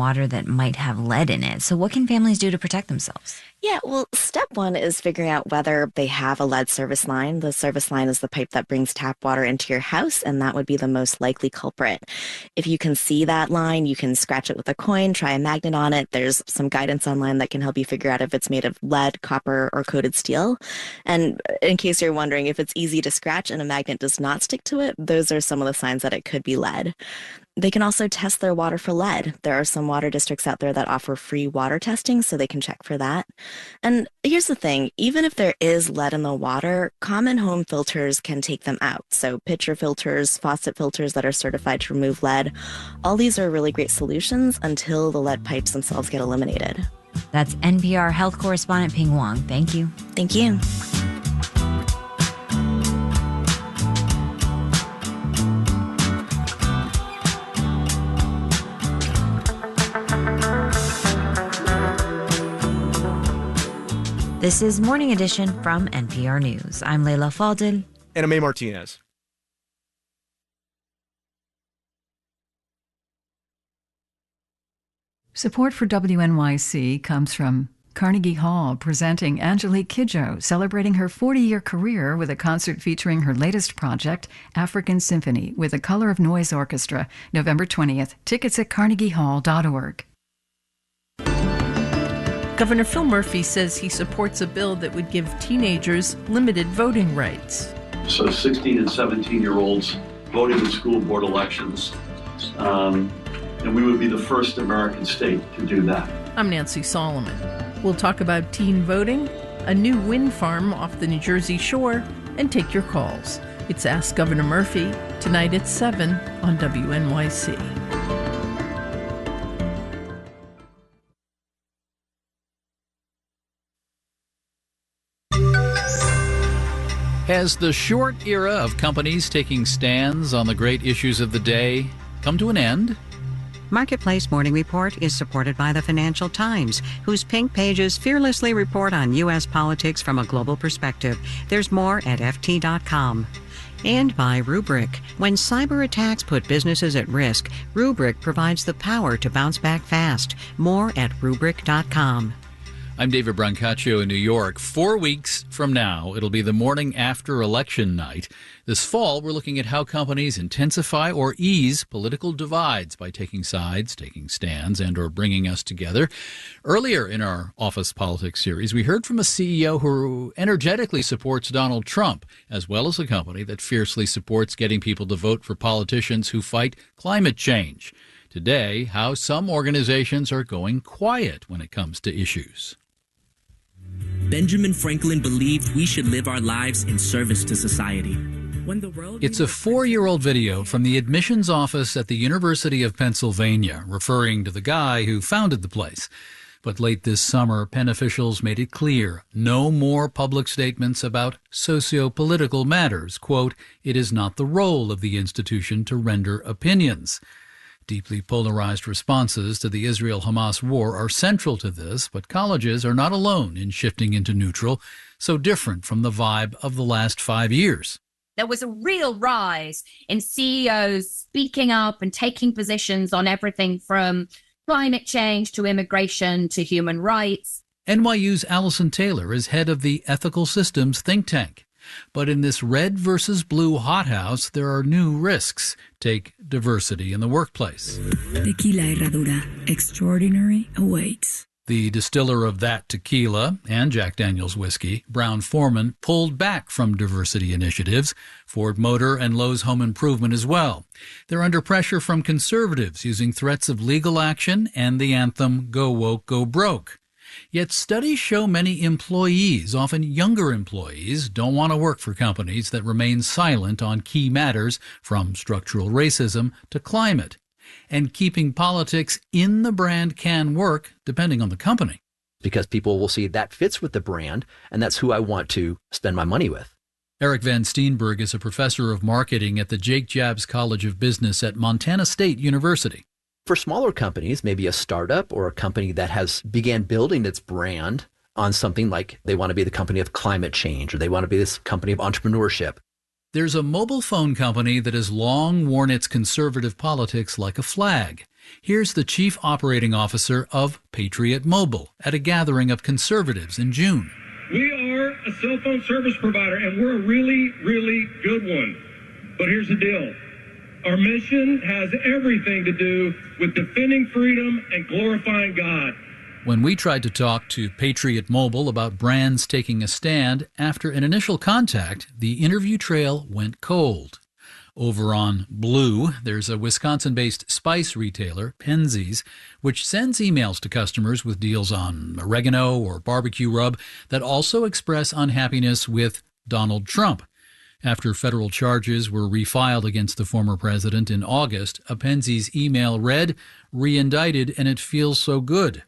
water that might have lead in it. So what can families do to protect themselves? Yeah, well, step one is figuring out whether they have a lead service line. The service line is the pipe that brings tap water into your house, and that would be the most likely culprit. If you can see that line, you can scratch it with a coin, try a magnet on it. There's some guidance online that can help you figure out if it's made of lead, copper, or coated steel. And in case you're wondering, if it's easy to scratch and a magnet does not stick to it, those are some of the signs that it could be lead. They can also test their water for lead. There are some water districts out there that offer free water testing, so they can check for that. And here's the thing, even if there is lead in the water, common home filters can take them out. So pitcher filters, faucet filters that are certified to remove lead, all these are really great solutions until the lead pipes themselves get eliminated. That's NPR health correspondent Ping Wang. Thank you. Thank you. This is Morning Edition from NPR News. I'm Leila Fadel. And I'm A. Martinez. Support for WNYC comes from Carnegie Hall, presenting Angelique Kidjo, celebrating her 40-year career with a concert featuring her latest project, African Symphony, with the Color of Noise Orchestra, November 20th. Tickets at carnegiehall.org. Governor Phil Murphy says he supports a bill that would give teenagers limited voting rights. So 16 and 17-year-olds voting in school board elections, and we would be the first American state to do that. I'm Nancy Solomon. We'll talk about teen voting, a new wind farm off the New Jersey shore, and take your calls. It's Ask Governor Murphy, tonight at 7 on WNYC. Has the short era of companies taking stands on the great issues of the day come to an end? Marketplace Morning Report is supported by the Financial Times, whose pink pages fearlessly report on U.S. politics from a global perspective. There's more at FT.com. And by Rubrik. When cyber attacks put businesses at risk, Rubrik provides the power to bounce back fast. More at Rubrik.com. I'm David Brancaccio in New York. 4 weeks from now, it'll be the morning after election night. This fall, we're looking at how companies intensify or ease political divides by taking sides, taking stands, and or bringing us together. Earlier in our Office Politics series, we heard from a CEO who energetically supports Donald Trump, as well as a company that fiercely supports getting people to vote for politicians who fight climate change. Today, how some organizations are going quiet when it comes to issues. Benjamin Franklin believed we should live our lives in service to society. It's a 4-year-old video from the admissions office at the University of Pennsylvania, referring to the guy who founded the place. But late this summer, Penn officials made it clear, no more public statements about socio-political matters. Quote, "It is not the role of the institution to render opinions." Deeply polarized responses to the Israel-Hamas war are central to this, but colleges are not alone in shifting into neutral, so different from the vibe of the last 5 years. There was a real rise in CEOs speaking up and taking positions on everything from climate change to immigration to human rights. NYU's Allison Taylor is head of the Ethical Systems think tank. But in this red versus blue hothouse, there are new risks. Take diversity in the workplace. Tequila Herradura, extraordinary awaits. The distiller of that tequila and Jack Daniel's whiskey, Brown-Forman, pulled back from diversity initiatives, Ford Motor and Lowe's Home Improvement as well. They're under pressure from conservatives using threats of legal action and the anthem, "Go Woke, Go Broke." Yet studies show many employees, often younger employees, don't want to work for companies that remain silent on key matters from structural racism to climate. And keeping politics in the brand can work, depending on the company. Because people will see that fits with the brand, and that's who I want to spend my money with. Eric Van Steenberg is a professor of marketing at the Jake Jabs College of Business at Montana State University. For smaller companies, maybe a startup or a company that has began building its brand on something like they want to be the company of climate change or they want to be this company of entrepreneurship. There's a mobile phone company that has long worn its conservative politics like a flag. Here's the chief operating officer of Patriot Mobile at a gathering of conservatives in June. We are a cell phone service provider, and we're a really, really good one. But here's the deal. Our mission has everything to do with defending freedom and glorifying God. When we tried to talk to Patriot Mobile about brands taking a stand, after an initial contact, the interview trail went cold. Over on Blue, there's a Wisconsin-based spice retailer, Penzeys, which sends emails to customers with deals on oregano or barbecue rub that also express unhappiness with Donald Trump. After federal charges were refiled against the former president in August, a Penzeys email read, "Reindicted and it feels so good."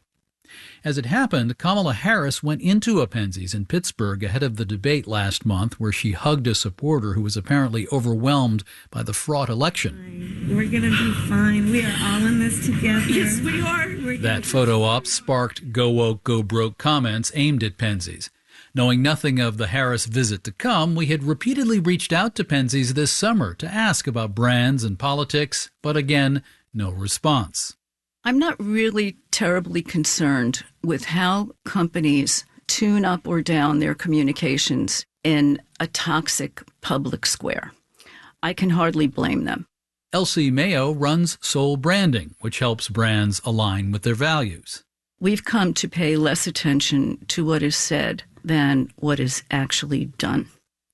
As it happened, Kamala Harris went into a Penzeys in Pittsburgh ahead of the debate last month, where she hugged a supporter who was apparently overwhelmed by the fraught election. We're going to be fine. We are all in this together. Yes, we are. That photo op sparked Go Woke, Go Broke comments aimed at Penzeys. Knowing nothing of the Harris visit to come, we had repeatedly reached out to Penzeys this summer to ask about brands and politics, but again, no response. I'm not really terribly concerned with how companies tune up or down their communications in a toxic public square. I can hardly blame them. Elsie Mayo runs Soul Branding, which helps brands align with their values. We've come to pay less attention to what is said than what is actually done.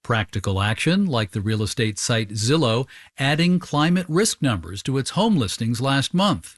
Practical action, like the real estate site Zillow adding climate risk numbers to its home listings last month.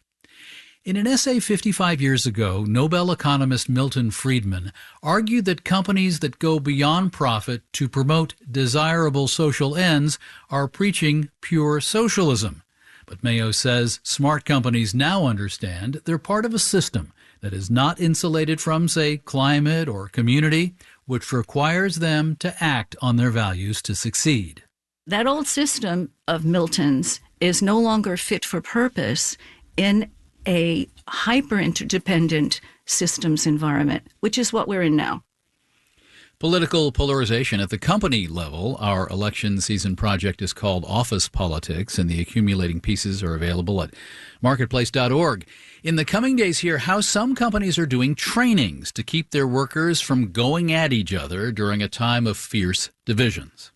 In an essay 55 years ago, Nobel economist Milton Friedman argued that companies that go beyond profit to promote desirable social ends are preaching pure socialism. But Mayo says smart companies now understand they're part of a system that is not insulated from, say, climate or community, which requires them to act on their values to succeed. That old system of Milton's is no longer fit for purpose in a hyper-interdependent systems environment, which is what we're in now. Political polarization at the company level. Our election season project is called Office Politics, and the accumulating pieces are available at marketplace.org. In the coming days, hear how some companies are doing trainings to keep their workers from going at each other during a time of fierce divisions.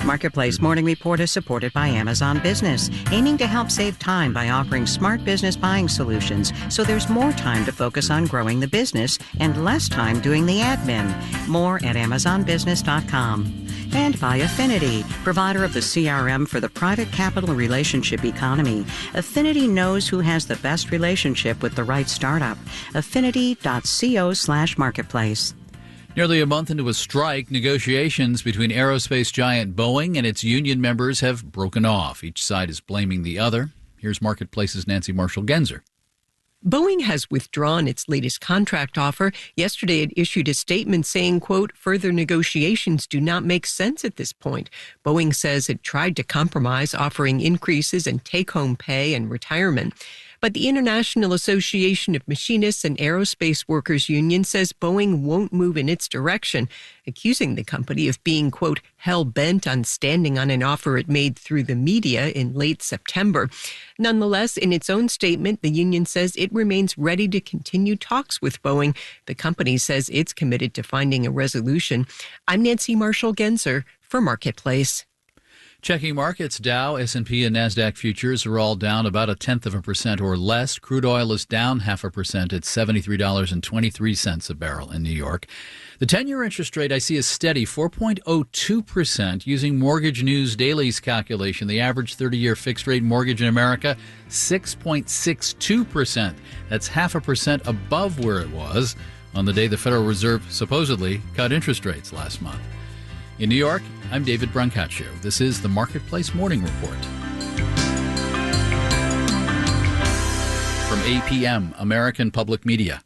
Marketplace Morning Report is supported by Amazon Business, aiming to help save time by offering smart business buying solutions so there's more time to focus on growing the business and less time doing the admin. More at AmazonBusiness.com. And by Affinity, provider of the CRM for the private capital relationship economy. Affinity knows who has the best relationship with the right startup. Affinity.co/marketplace. Nearly a month into a strike, negotiations between aerospace giant Boeing and its union members have broken off. Each side is blaming the other. Here's Marketplace's Nancy Marshall-Genzer. Boeing has withdrawn its latest contract offer. Yesterday, it issued a statement saying, quote, further negotiations do not make sense at this point. Boeing says it tried to compromise, offering increases in take-home pay and retirement. But the International Association of Machinists and Aerospace Workers Union says Boeing won't move in its direction, accusing the company of being, quote, hell-bent on standing on an offer it made through the media in late September. Nonetheless, in its own statement, the union says it remains ready to continue talks with Boeing. The company says it's committed to finding a resolution. I'm Nancy Marshall-Genzer for Marketplace. Checking markets, Dow, S&P, and NASDAQ futures are all down about 0.1% or less. Crude oil is down 0.5% at $73.23 a barrel in New York. The 10-year interest rate I see is steady, 4.02%. Using Mortgage News Daily's calculation, the average 30-year fixed-rate mortgage in America, 6.62%. That's 0.5% above where it was on the day the Federal Reserve supposedly cut interest rates last month. In New York, I'm David Brancaccio. This is the Marketplace Morning Report. From APM, American Public Media.